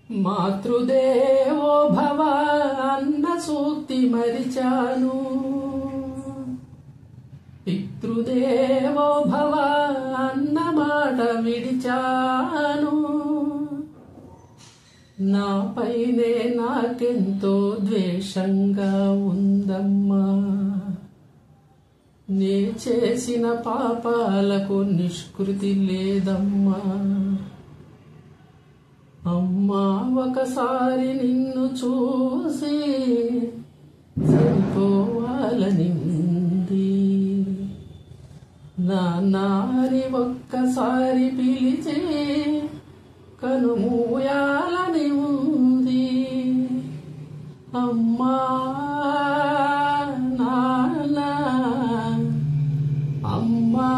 మాతృదేవో భవ అన్న సూక్తి మరిచాను, పితృదేవో భవ అన్న మాట విడిచాను. నాపైనే నాకెంతో ద్వేషంగా ఉందమ్మా, నే చేసిన పాపాలకు నిష్కృతి లేదమ్మా. అమ్మా ఒకసారి నిన్ను చూసి చనిపోవాలని ఉంది, నాన్నని ఒక్కసారి పిలిచి కనుమూయాలని ఉంది. అమ్మా నాన్న అమ్మా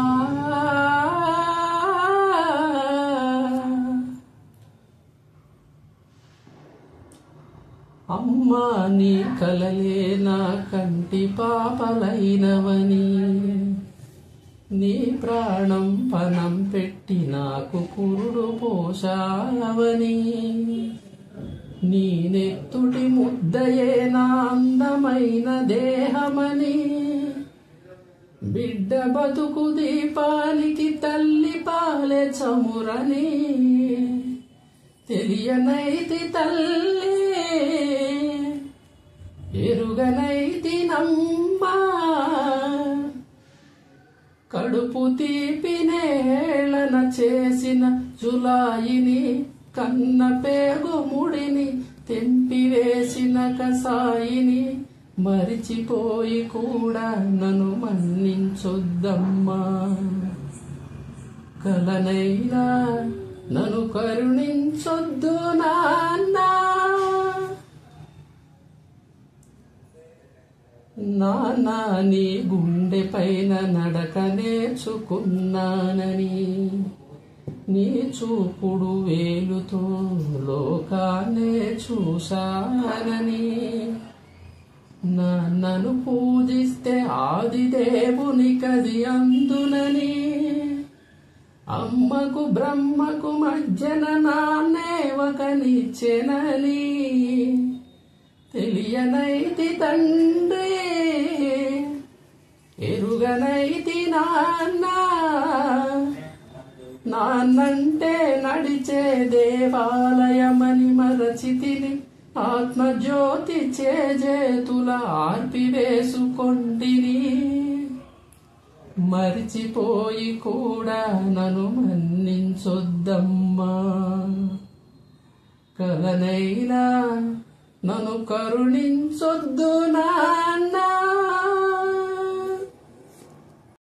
అమ్మా నీ కలలే నా కంటి పాపలైనవని, నీ ప్రాణం పణం పెట్టి నాకు కురుడు పోషావని, నీ నెత్తుటి ముద్దయే నా అందమైన దేహమని, బిడ్డ బతుకు దీపానికి తల్లి పాలె చమురని తెలియనైతి తల్లి ఎరుగనైతి నమ్మా. కడుపు తీపినేళన చేసిన జులాయిని, కన్న పేగు ముడిని తెంపివేసిన కసాయిని, మరిచిపోయి కూడా నన్ను మన్నించొద్దమ్మా. కలనైనా నన్ను కరుణించొద్దు నాన్నా. నాన్న నీ గుండె పైన నడక నేర్చుకున్నానని, నీ చూపుడు వేలుతో లోకాన్నే చూశానని, నన్ను పూజిస్తే ఆదిదేవుని కది అందునని, అమ్మకు బ్రహ్మకు మధ్యన నాన్నే ఒకనిచ్చెనని తెలియనైతి తండ్రి ఎరుగనైతి నాన్న. నాన్నంటే నడిచే దేవాలయమని మరచితిని, ఆత్మజ్యోతి చేజేతుల ఆర్పివేసుకొంటిని, మరిచిపోయి కూడా నన్ను మన్నించొద్దమ్మా. కలనైనా నన్ను కరుణించొద్దు నాన్నా.